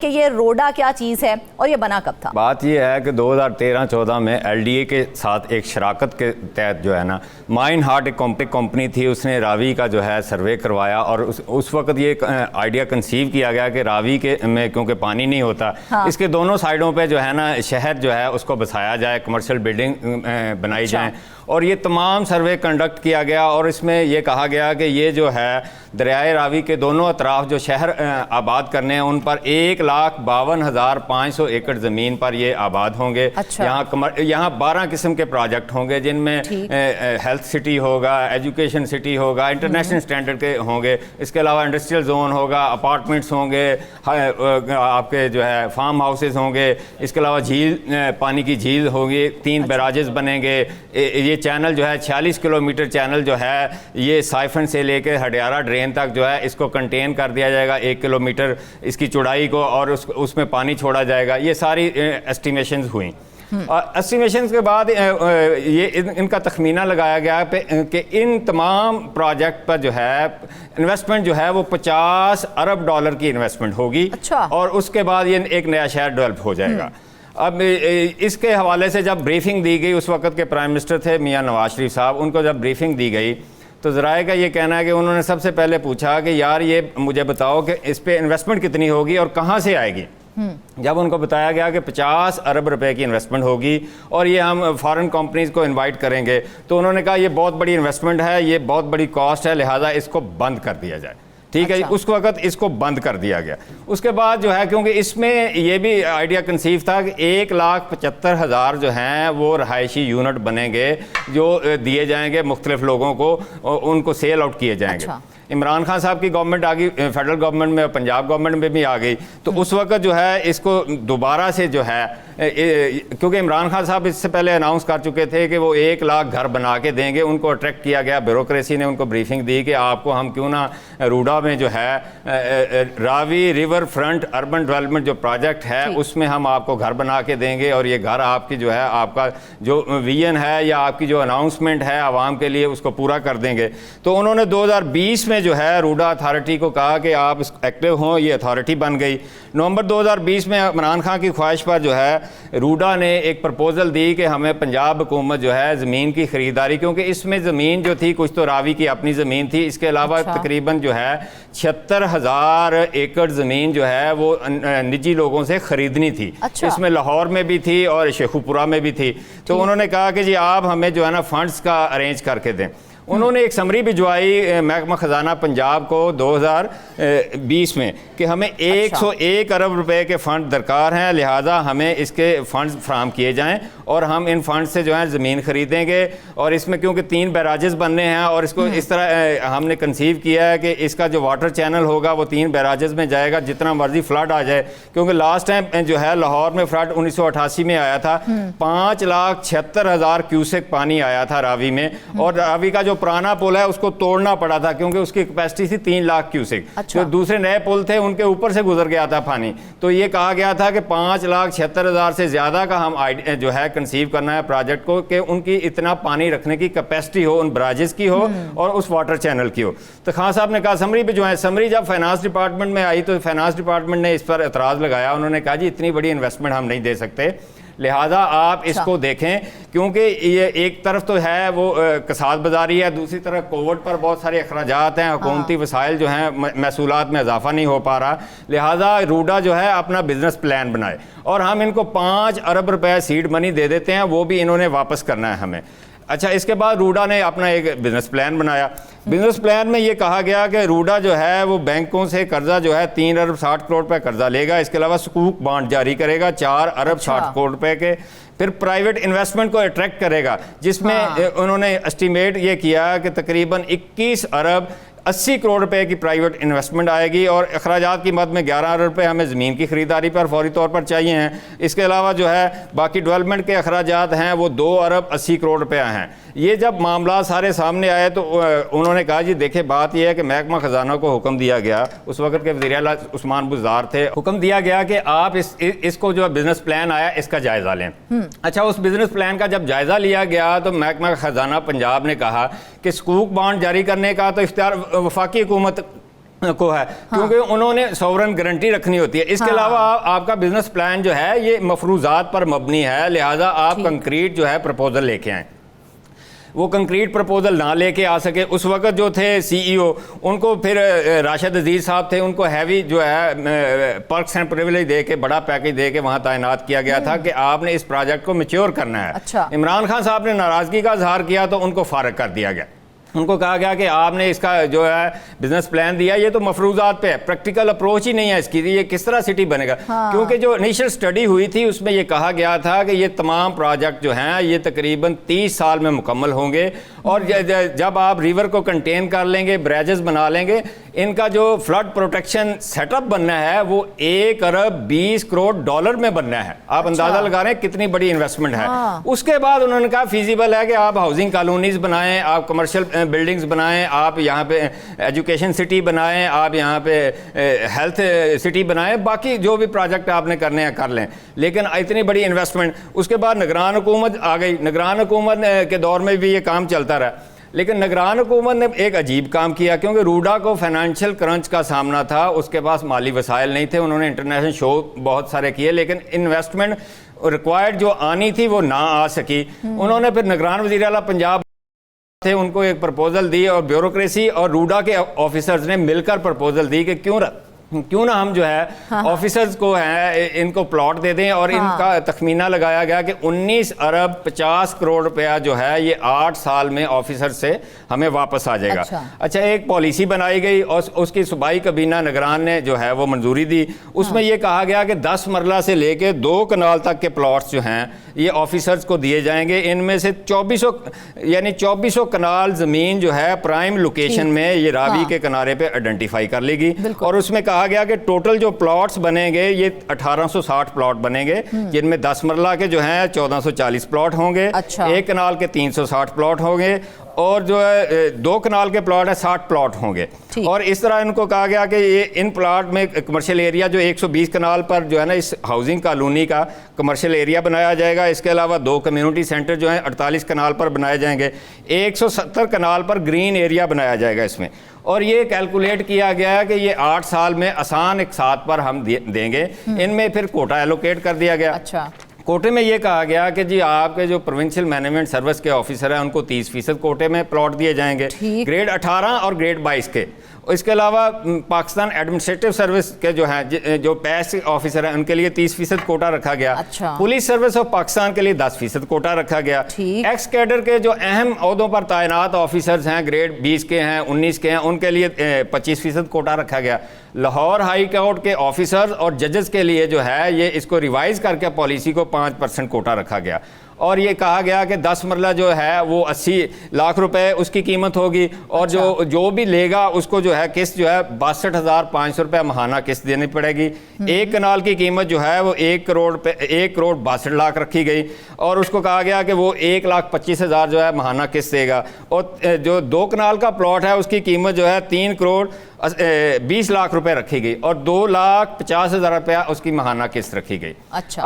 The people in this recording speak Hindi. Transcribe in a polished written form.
कि ये रोडा क्या चीज़ है और ये बना कब था? बात ये है कि 2013-14 में एलडीए के साथ एक शराकत के तहत जो है ना, माइन हार्ट एक कंपनी थी, उसने रावी का जो है सर्वे करवाया और उस वक्त ये आइडिया कंसीव किया गया कि रावी के में क्योंकि पानी नहीं होता, हाँ। इसके दोनों साइडों पे जो है ना शहर जो है उसको बसाया जाए, कमर्शियल बिल्डिंग बनाई जाए और ये तमाम सर्वे कंडक्ट किया गया और इसमें यह कहा गया कि ये जो है दरियाए रावी के दोनों अतराफ जो शहर आबाद करने हैं उन पर 1,52,500 एकड़ ज़मीन पर ये आबाद होंगे। अच्छा। यहाँ 12 किस्म के प्रोजेक्ट होंगे जिनमें हेल्थ सिटी होगा, एजुकेशन सिटी होगा, इंटरनेशनल स्टैंडर्ड के होंगे, इसके अलावा इंडस्ट्रियल जोन होगा, अपार्टमेंट्स होंगे, आपके जो है फार्म हाउसेज होंगे, इसके अलावा झील, पानी की झील होगी, 3 बैराजेस बनेंगे। ये चैनल जो है 46 किलोमीटर चैनल जो है ये साइफन से लेकर हडियारा ड्रेन तक जो है इसको कंटेन कर दिया जाएगा 1 किलोमीटर इसकी चौड़ाई को और उसमें पानी छोड़ा जाएगा। ये सारी एस्टिमेशंस हुई और एस्टिमेशंस के बाद ये इनका तखमीना लगाया गया कि इन तमाम प्रोजेक्ट पर जो है इन्वेस्टमेंट जो है वो 50 अरब डॉलर की इन्वेस्टमेंट होगी। अच्छा। और उसके बाद ये एक नया शहर डेवलप हो जाएगा। अब इसके हवाले से जब ब्रीफिंग दी गई, उस वक्त के प्राइम मिनिस्टर थे मियां नवाज शरीफ साहब, उनको जब ब्रीफिंग दी गई तो ज़राए का ये कहना है कि उन्होंने सबसे पहले पूछा कि यार ये मुझे बताओ कि इस पे इन्वेस्टमेंट कितनी होगी और कहाँ से आएगी। जब उनको बताया गया कि 50 अरब रुपए की इन्वेस्टमेंट होगी और ये हम फॉरेन कंपनीज को इनवाइट करेंगे, तो उन्होंने कहा ये बहुत बड़ी इन्वेस्टमेंट है, ये बहुत बड़ी कॉस्ट है, लिहाजा इसको बंद कर दिया जाए। ठीक है। उस वक्त इसको बंद कर दिया गया। उसके बाद जो है क्योंकि इसमें ये भी आइडिया कंसीव था कि 1,75,000 जो हैं वो रहायशी यूनिट बनेंगे जो दिए जाएंगे मुख्तलिफ लोगों को, उनको सेल आउट किए जाएंगे। अच्छा। इमरान खान साहब की गवर्नमेंट आ गई, फेडरल गवर्नमेंट में, पंजाब गवर्नमेंट में भी आ गई, तो उस वक्त जो है इसको दोबारा से जो है क्योंकि इमरान खान साहब इससे पहले अनाउंस कर चुके थे कि वो 1 लाख घर बना के देंगे, उनको अट्रैक्ट किया गया, ब्यूरोक्रेसी ने उनको ब्रीफिंग दी कि आपको हम क्यों ना रूडा में जो है Ravi river front urban development जो प्रोजेक्ट है उसमें हम आपको घर बना के देंगे और ये घर आपकी जो है आपका जो विजन है या आपकी जो अनाउंसमेंट है आवाम के लिए उसको पूरा कर देंगे। तो उन्होंने 2020 में जो है रूडा अथॉरिटी को कहा कि आप एक्टिव हों, ये अथॉरिटी बन गई। नवंबर 2020 में इमरान खान की ख्वाहिश पर जो है रूडा ने एक प्रपोजल दी कि हमें पंजाब हुकूमत जो है ज़मीन की ख़रीदारी, क्योंकि इसमें ज़मीन जो थी कुछ तो रावी की अपनी ज़मीन थी, इसके अलावा तकरीबन जो है 76,000 एकड़ ज़मीन जो है वो निजी लोगों से ख़रीदनी थी। अच्छा। इसमें लाहौर में भी थी और शेखुपुरा में भी थी। तो उन्होंने कहा कि जी आप हमें जो है ना फंड्स का अरेंज करके दें। उन्होंने एक समरी भिजवाई महकमा ख़जाना पंजाब को 2020 में कि हमें 101 अरब रुपए के फ़ंड दरकार हैं, लिहाजा हमें इसके फ़ंड्स फ्राहम किए जाएं और हम इन फ़ंड से जो है ज़मीन ख़रीदेंगे और इसमें क्योंकि 3 बैराजेस बनने हैं और इसको इस तरह हमने कंसीव किया है कि इसका जो वाटर चैनल होगा वो 3 बैराजेस में जाएगा, जितना मर्जी फ्लड आ जाए। क्योंकि लास्ट टाइम जो है लाहौर में फ्लड 1988 में आया था, 5,76,000 क्यूसेक पानी आया था रावी में और रावी का जो पुराना पुल है उसको तोड़ना पड़ा था क्योंकि उसकी कैपेसिटी थी 3 लाख क्यूसेक। अच्छा। जो दूसरे नए पुल थे उनके ऊपर से गुजर गया था पानी, तो ये कहा गया था कि 5,76,000 से ज़्यादा का हम जो है कंसीव करना है प्रोजेक्ट को कि उनकी इतना पानी रखने की कैपेसिटी हो, उन ब्राजेस की हो और उस वाटर चैनल की हो। तो खान साहब ने कहा समरी भी जो है, समरी जब फाइनेंस डिपार्टमेंट में आई तो फाइनेंस डिपार्टमेंट ने इस पर एतराज़ लगाया। उन्होंने कहा जी इतनी बड़ी इन्वेस्टमेंट हम नहीं दे सकते, लिहाजा आप इसको देखें, क्योंकि ये एक तरफ तो है वो कसाद बाजारी है, दूसरी तरफ कोविड पर बहुत सारे अखराजात हैं, हुकूमती वसाइल जो हैं महसूलात में इजाफा नहीं हो पा रहा, लिहाजा रूडा जो है अपना बिजनेस प्लान बनाए और हम इनको 5 अरब रुपए सीड मनी दे देते हैं, वो भी इन्होंने वापस करना है हमें। अच्छा, इसके बाद रूडा ने अपना एक बिजनेस प्लान बनाया। बिजनेस प्लान में ये कहा गया कि रूडा जो है वो बैंकों से कर्जा जो है 3 अरब 60 करोड़ रुपए कर्जा लेगा, इसके अलावा सुकूक बॉन्ड जारी करेगा 4 अरब 60 करोड़ रुपए के, फिर प्राइवेट इन्वेस्टमेंट को अट्रैक्ट करेगा, जिसमें उन्होंने एस्टिमेट ये किया कि तकरीबन 21 अरब 80 करोड़ रुपए की प्राइवेट इन्वेस्टमेंट आएगी और अखराजात की मद में 11 अरब रुपए हमें ज़मीन की ख़रीदारी पर फौरी तौर पर चाहिए हैं। इसके अलावा जो है बाकी डेवलपमेंट के अखराजात हैं वो 2 अरब 80 करोड़ रुपया हैं। ये जब मामला सारे सामने आए तो उन्होंने कहा जी देखिए बात यह है कि महकमा ख़जाना को हुक्म दिया गया, उस वक्त के वज़ीर आला उस्मान बुज़दार थे, हुक्म दिया गया कि आप इसको जो बिज़नेस प्लान आया इसका जायज़ा लें। अच्छा, उस बिज़नेस प्लान का जब जायज़ा लिया गया तो महकमा ख़जाना पंजाब ने कहा कि सुकूक बॉन्ड जारी करने का तो इख्तियार वफाकी हुकूमत को है, क्योंकि उन्होंने सॉवरन गारंटी रखनी होती है। इसके अलावा आपका बिजनेस प्लान जो है ये मफरूजात पर मबनी है, लिहाजा आप कंक्रीट जो है प्रपोजल लेके आएँ। वो कंक्रीट प्रपोजल ना लेके आ सके, उस वक्त जो थे सीईओ, उनको फिर राशिद अजीज साहब थे, उनको हैवी जो है पर्क्स एंड प्रिविलेज दे के, बड़ा पैकेज दे के वहाँ तैनात किया गया था कि आपने इस प्रोजेक्ट को मैच्योर करना है। अच्छा। इमरान खान साहब ने नाराज़गी का इजहार किया तो उनको फारग कर दिया गया। उनको कहा गया कि आपने इसका जो है बिजनेस प्लान दिया, ये तो मफरूजात पे है, प्रैक्टिकल अप्रोच ही नहीं है इसकी, ये किस तरह सिटी बनेगा। क्योंकि जो इनिशियल स्टडी हुई थी उसमें ये कहा गया था कि ये तमाम प्रोजेक्ट जो हैं ये तकरीबन 30 साल में मुकम्मल होंगे, और जब आप रिवर को कंटेन कर लेंगे, ब्रिजेस बना लेंगे, इनका जो फ्लड प्रोटेक्शन सेटअप बनना है वो 1 अरब 20 करोड़ डॉलर में बनना है। आप अंदाजा लगा रहे हैं कितनी बड़ी इन्वेस्टमेंट है। उसके बाद उन्होंने कहा फीजिबल है कि आप हाउसिंग कॉलोनीज बनाएं, आप कमर्शियल बिल्डिंग्स बनाएं, आप यहाँ पे एजुकेशन सिटी बनाएं, आप यहाँ पे हेल्थ सिटी बनाएं, बाकी जो भी प्रोजेक्ट आपने करने हैं कर लें, लेकिन इतनी बड़ी इन्वेस्टमेंट। उसके बाद निगरान हुकूमत आ गई। निगरान हुकूमत के दौर में भी ये काम चलता रहा, लेकिन निगरान हुकूमत ने एक अजीब काम किया, क्योंकि रूडा को फाइनेंशियल क्रंच का सामना था, उसके पास माली वसाइल नहीं थे, उन्होंने इंटरनेशनल शो बहुत सारे किए, लेकिन इन्वेस्टमेंट रिक्वायर्ड जो आनी थी वो ना आ सकी। उन्होंने फिर निगरान वज़ीर आला पंजाब थे, उनको एक प्रपोजल दी, और ब्यूरोक्रेसी और रूडा के ऑफिसर्स ने मिलकर प्रपोजल दी कि क्यों ना हम जो है ऑफिसर्स को है इनको प्लॉट दे दें, और इनका तखमीना लगाया गया कि 19 अरब 50 करोड़ रुपया जो है ये 8 साल में ऑफिसर से हमें वापस आ जाएगा। अच्छा, एक पॉलिसी बनाई गई और उसकी सूबाई कबीना निगरान ने जो है वो मंजूरी दी। उसमें ये कहा गया कि 10 मरला से लेके 2 कनाल तक के प्लॉट्स जो हैं ये ऑफिसर्स को दिए जाएंगे। इनमें से 2400 कनाल ज़मीन जो है प्राइम लोकेशन में ये रावी के किनारे पे आइडेंटिफाई कर लेगी, और उसमें कहा गया कि टोटल जो प्लॉट्स बनेंगे ये 1860 प्लॉट बनेंगे, जिनमें 10 मरला के जो हैं 1440 प्लॉट होंगे। अच्छा। 1 कनाल के 360 प्लॉट होंगे, और जो है 2 कनाल के प्लॉट है 60 प्लॉट होंगे। और इस तरह इनको कहा गया कि ये इन प्लॉट में कमर्शियल एरिया जो 120 कनाल पर जो है ना इस हाउसिंग कॉलोनी का कमर्शियल एरिया बनाया जाएगा। इसके अलावा 2 कम्युनिटी सेंटर जो हैं 48 कनाल पर बनाए जाएंगे, 170 कनाल पर ग्रीन एरिया बनाया जाएगा इसमें। और ये कैलकुलेट किया गया है कि ये 8 साल में आसान एक साथ पर हम देंगे। इनमें फिर कोटा एलोकेट कर दिया गया। अच्छा। कोटे में ये कहा गया कि जी आपके जो प्रोविंशियल मैनेजमेंट सर्विस के ऑफिसर हैं उनको 30% कोटे में प्लॉट दिए जाएंगे, ग्रेड 18 और ग्रेड 22 के। इसके अलावा पाकिस्तान एडमिनिस्ट्रेटिव सर्विस के जो हैं जो पैस ऑफिसर हैं उनके लिए 30% कोटा रखा गया। अच्छा। पुलिस सर्विस ऑफ पाकिस्तान के लिए 10% कोटा रखा गया। एक्स कैडर के जो अहम ओहदों पर तैनात ऑफिसर्स हैं ग्रेड 20 के हैं, 19 के हैं, उनके लिए 25% कोटा रखा गया। लाहौर हाई कोर्ट के ऑफिसर्स और जजेस के लिए जो है ये इसको रिवाइज करके पॉलिसी को 5% कोटा रखा गया, और ये कहा गया कि 10 मरला जो है वो 80 लाख रुपए उसकी कीमत होगी, और जो भी लेगा उसको जो है किस्त जो है 62,500 रुपये महाना किस्त देनी पड़ेगी। 1 कनाल की कीमत जो है वो 1 करोड़ 62 लाख रखी गई, और उसको कहा गया कि वो 1,25,000 जो है महाना किस्त देगा। और जो 2 कनाल का प्लॉट है उसकी कीमत जो है 3 करोड़ 20 लाख रुपए रखी गई, और 2,50,000 रुपया उसकी महाना किस्त रखी गई। अच्छा।